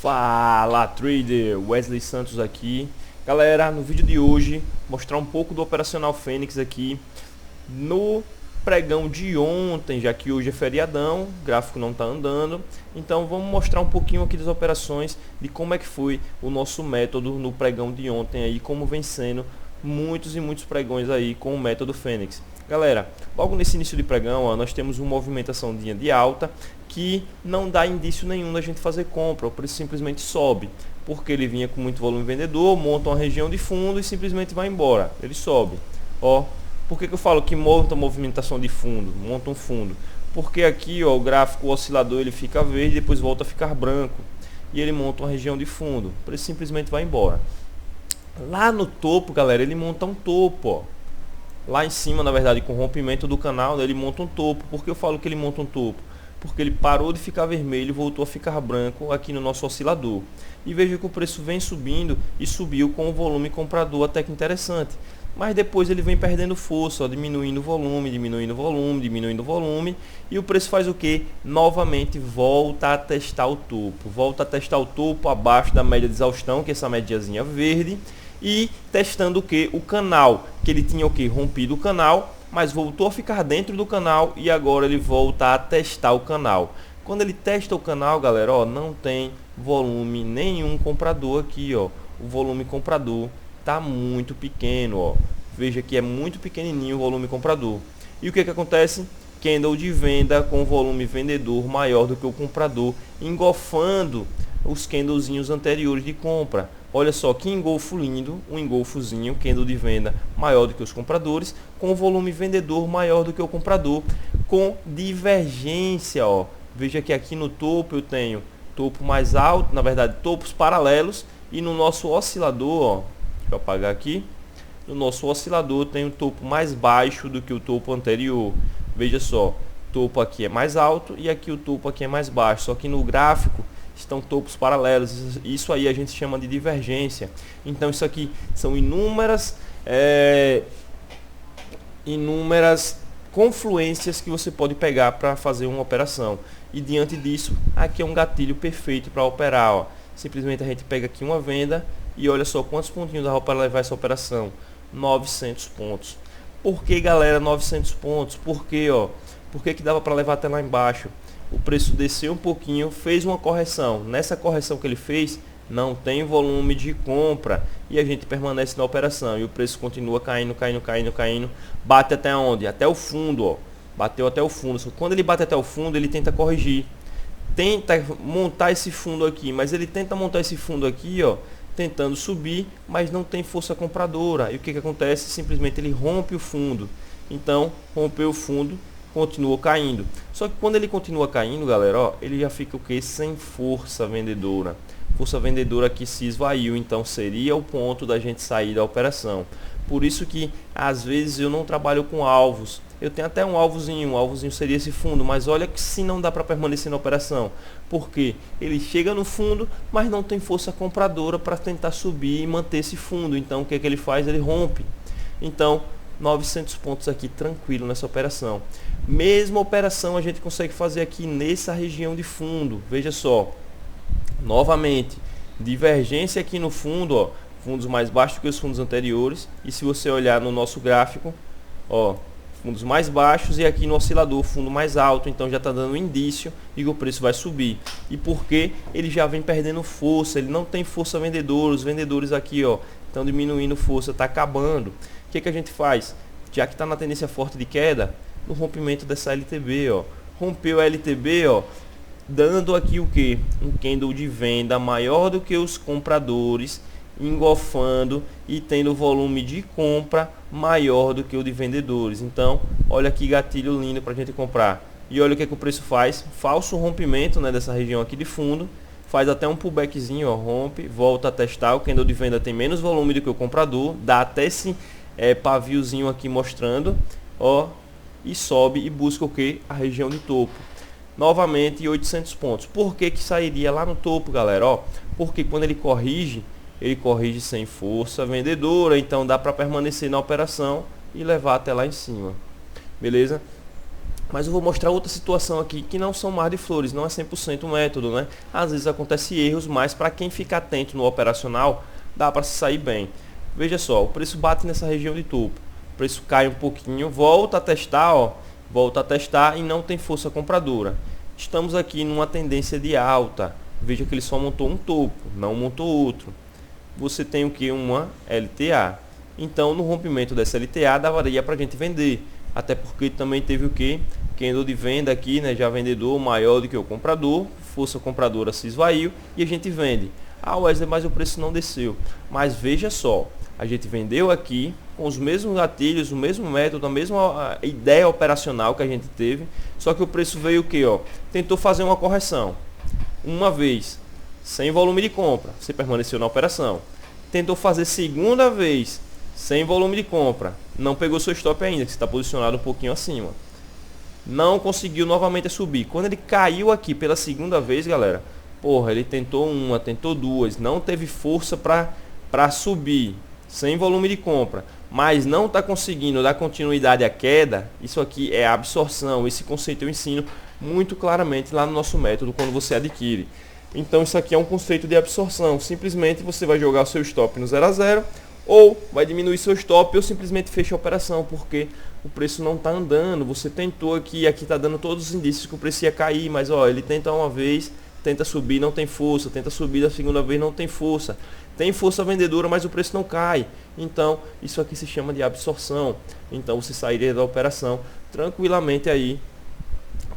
Fala trader, Wesley Santos aqui. Galera, no vídeo de hoje mostrar um pouco do operacional Fênix aqui no pregão de ontem, já que hoje é feriadão, o gráfico não está andando. Então vamos mostrar um pouquinho aqui das operações, de como é que foi o nosso método no pregão de ontem aí, como vem sendo muitos e muitos pregões aí com o método Fênix. Galera, logo nesse início de pregão, ó, nós temos uma movimentação de alta que não dá indício nenhum da gente fazer compra, o preço simplesmente sobe, porque ele vinha com muito volume vendedor, monta uma região de fundo e simplesmente vai embora, ele sobe. Ó, por que eu falo que monta movimentação de fundo, monta um fundo? Porque aqui, ó, o gráfico, o oscilador, ele fica verde, depois volta a ficar branco e ele monta uma região de fundo, o preço simplesmente vai embora. Lá no topo, galera, ele monta um topo, ó. Lá em cima, na verdade, com o rompimento do canal, né, ele monta um topo. Por que eu falo que ele monta um topo? Porque ele parou de ficar vermelho e voltou a ficar branco aqui no nosso oscilador. E veja que o preço vem subindo e subiu com um volume comprador até que interessante. Mas depois ele vem perdendo força, ó, diminuindo o volume, diminuindo o volume, diminuindo o volume. E o preço faz o que? Novamente volta a testar o topo. Volta a testar o topo abaixo da média de exaustão, que é essa médiazinha verde. E testando o que? O canal, que ele tinha o que? Rompido o canal, mas voltou a ficar dentro do canal e agora ele volta a testar o canal. Quando ele testa o canal, galera, ó, não tem volume nenhum comprador aqui, ó. O volume comprador tá muito pequeno, ó. Veja que é muito pequenininho o volume comprador. E o que acontece? Candle de venda com volume vendedor maior do que o comprador, engolfando os candlezinhos anteriores de compra. Olha só que engolfo lindo, um engolfozinho, candle de venda maior do que os compradores, com volume vendedor maior do que o comprador, com divergência, ó. Veja que aqui no topo eu tenho topo mais alto, na verdade topos paralelos, e no nosso oscilador, ó, deixa eu apagar aqui, no nosso oscilador tem um topo mais baixo do que o topo anterior. Veja só, topo aqui é mais alto e aqui o topo aqui é mais baixo, só que no gráfico estão topos paralelos. Isso aí a gente chama de divergência. Então isso aqui são inúmeras confluências que você pode pegar para fazer uma operação. E diante disso, aqui é um gatilho perfeito para operar, ó. Simplesmente a gente pega aqui uma venda e olha só quantos pontinhos dá para levar essa operação. 900 pontos. Por que, galera, 900 pontos? Porque, ó, por que dava para levar até lá embaixo? O preço desceu um pouquinho, fez uma correção. Nessa correção que ele fez, não tem volume de compra e a gente permanece na operação. E o preço continua caindo, caindo, caindo, caindo. Bate até onde? Até o fundo, ó. Bateu até o fundo. Quando ele bate até o fundo, ele tenta corrigir. Tenta montar esse fundo aqui, mas ele tenta montar esse fundo aqui, ó, tentando subir, mas não tem força compradora. E o que acontece? Simplesmente ele rompe o fundo. Então, rompeu o fundo, continuou caindo. Só que quando ele continua caindo, galera, ó, ele já fica o que? Sem força vendedora. Força vendedora que se esvaiu, então seria o ponto da gente sair da operação. Por isso que às vezes eu não trabalho com alvos. Eu tenho até um alvozinho seria esse fundo, mas olha que se não dá para permanecer na operação, porque ele chega no fundo, mas não tem força compradora para tentar subir e manter esse fundo. Então o que ele faz? Ele rompe. Então 900 pontos aqui tranquilo nessa operação. Mesma operação a gente consegue fazer aqui nessa região de fundo. Veja só, novamente, divergência aqui no fundo, ó, fundos mais baixos que os fundos anteriores. E se você olhar no nosso gráfico, ó, fundos mais baixos e aqui no oscilador fundo mais alto, então já está dando um indício de que o preço vai subir. E porque ele já vem perdendo força, ele não tem força vendedora, os vendedores aqui, ó, estão diminuindo força, está acabando. O que a gente faz? Já que está na tendência forte de queda, no rompimento dessa LTB, ó, rompeu a LTB, ó, dando aqui o que? Um candle de venda maior do que os compradores, engolfando e tendo volume de compra maior do que o de vendedores. Então olha que gatilho lindo para a gente comprar. E olha o que o preço faz, falso rompimento, né, dessa região aqui de fundo, faz até um pullbackzinho, ó, rompe, volta a testar, o candle de venda tem menos volume do que o comprador, dá até esse paviozinho aqui mostrando, ó, e sobe e busca o que? A região de topo. Novamente 800 pontos. Por que sairia lá no topo, galera? Ó, porque quando ele corrige sem força vendedora, então dá para permanecer na operação e levar até lá em cima. Beleza? Mas eu vou mostrar outra situação aqui que não são mar de flores, não é 100% o método, né? Às vezes acontece erros, mas para quem fica atento no operacional, dá para se sair bem. Veja só, o preço bate nessa região de topo, o preço cai um pouquinho, volta a testar, ó, volta a testar e não tem força compradora. Estamos aqui numa tendência de alta. Veja que ele só montou um topo, não montou outro. Você tem o que? Uma LTA. Então, no rompimento dessa LTA, daria para a gente vender. Até porque também teve o que? Candle de venda aqui, né? Já vendedor maior do que o comprador. Força compradora se esvaiu e a gente vende. Ah, Wesley, mas o preço não desceu. Mas veja só, a gente vendeu aqui com os mesmos gatilhos, o mesmo método, a mesma ideia operacional que a gente teve. Só que o preço veio o que? Ó, tentou fazer uma correção. Uma vez, sem volume de compra, você permaneceu na operação. Tentou fazer segunda vez, sem volume de compra, não pegou seu stop ainda, que está posicionado um pouquinho acima. Não conseguiu novamente subir. Quando ele caiu aqui pela segunda vez, galera, porra, ele tentou uma, tentou duas, não teve força para subir, sem volume de compra, mas não está conseguindo dar continuidade à queda. Isso aqui é absorção. Esse conceito eu ensino muito claramente lá no nosso método quando você adquire. Então isso aqui é um conceito de absorção. Simplesmente você vai jogar o seu stop no 0 a 0, ou vai diminuir seu stop, ou simplesmente fecha a operação, porque o preço não está andando. Você tentou aqui está dando todos os indícios que o preço ia cair, mas ó, ele tenta uma vez, tenta subir, não tem força, tenta subir da segunda vez, não tem força. Tem força vendedora, mas o preço não cai. Então, isso aqui se chama de absorção. Então, você sairia da operação tranquilamente aí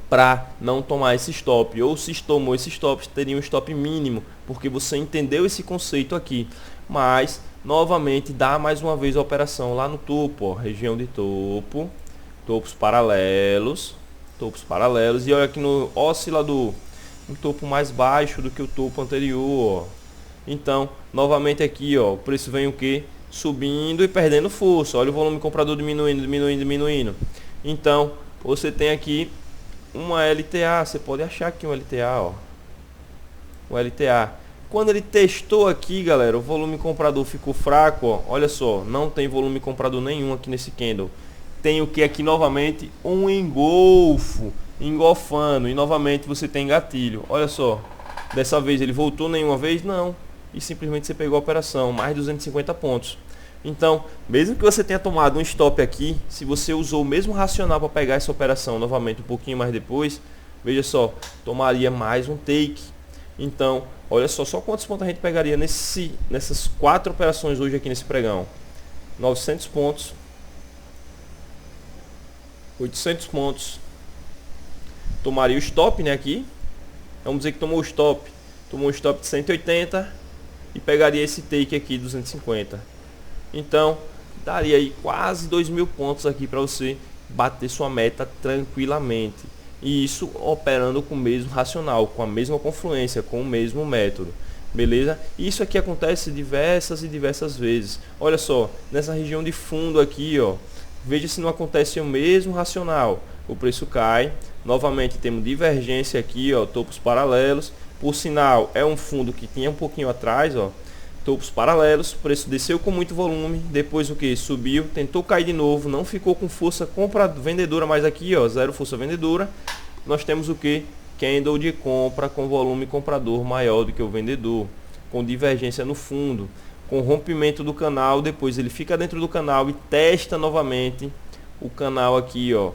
para não tomar esse stop. Ou se tomou esse stop, teria um stop mínimo, porque você entendeu esse conceito aqui. Mas, novamente, dá mais uma vez a operação lá no topo, ó, região de topo, topos paralelos, e olha aqui no oscilador, um topo mais baixo do que o topo anterior, ó. Então, novamente aqui, ó, o preço vem o que? Subindo e perdendo força. Olha o volume comprador diminuindo. Então, você tem aqui uma LTA. Você pode achar aqui um LTA, ó. O LTA. Quando ele testou aqui, galera, o volume comprador ficou fraco, ó. Olha só, não tem volume comprador nenhum aqui nesse candle. Tem o que aqui novamente? Um engolfo, engolfando. E novamente você tem gatilho. Olha só. Dessa vez ele voltou nenhuma vez? Não. E simplesmente você pegou a operação, mais 250 pontos. Então, mesmo que você tenha tomado um stop aqui, se você usou o mesmo racional para pegar essa operação novamente um pouquinho mais depois, veja só, tomaria mais um take. Então, olha só quantos pontos a gente pegaria nessas 4 operações hoje aqui nesse pregão. 900 pontos, 800 pontos. Tomaria o stop, né, aqui. Vamos dizer que tomou um stop de 180 e pegaria esse take aqui 250. Então daria aí quase 2.000 pontos aqui para você bater sua meta tranquilamente, e isso operando com o mesmo racional, com a mesma confluência, com o mesmo método, beleza? Isso aqui acontece diversas e diversas vezes. Olha só, nessa região de fundo aqui, ó, veja se não acontece o mesmo racional. O preço cai, novamente temos divergência aqui, ó, topos paralelos. Por sinal, é um fundo que tinha um pouquinho atrás, ó, topos paralelos. O preço desceu com muito volume, depois o que? Subiu, tentou cair de novo, não ficou com força vendedora mais aqui, ó, zero força vendedora. Nós temos o que? Candle de compra com volume comprador maior do que o vendedor, com divergência no fundo, com rompimento do canal. Depois ele fica dentro do canal e testa novamente o canal aqui, ó.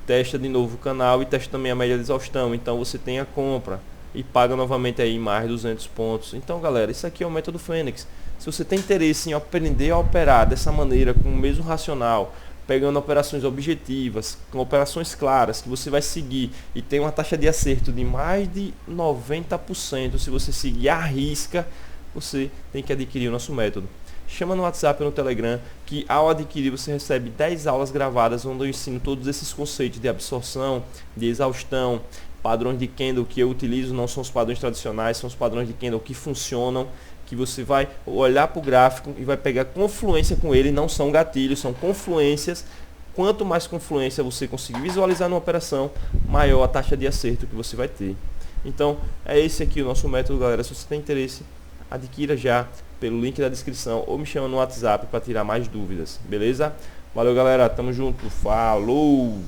Testa de novo o canal e testa também a média de exaustão. Então você tem a compra e paga novamente aí mais 200 pontos. Então, galera, isso aqui é o método Fênix. Se você tem interesse em aprender a operar dessa maneira, com o mesmo racional, pegando operações objetivas, com operações claras, que você vai seguir e tem uma taxa de acerto de mais de 90%, se você seguir à risca, você tem que adquirir o nosso método. Chama no WhatsApp ou no Telegram, que ao adquirir você recebe 10 aulas gravadas, onde eu ensino todos esses conceitos de absorção, de exaustão, padrões de candle que eu utilizo. Não são os padrões tradicionais, são os padrões de candle que funcionam, que você vai olhar para o gráfico e vai pegar confluência com ele. Não são gatilhos, são confluências. Quanto mais confluência você conseguir visualizar numa operação, maior a taxa de acerto que você vai ter. Então, é esse aqui o nosso método, galera. Se você tem interesse, adquira já pelo link da descrição ou me chama no WhatsApp para tirar mais dúvidas, beleza? Valeu, galera, tamo junto, falou!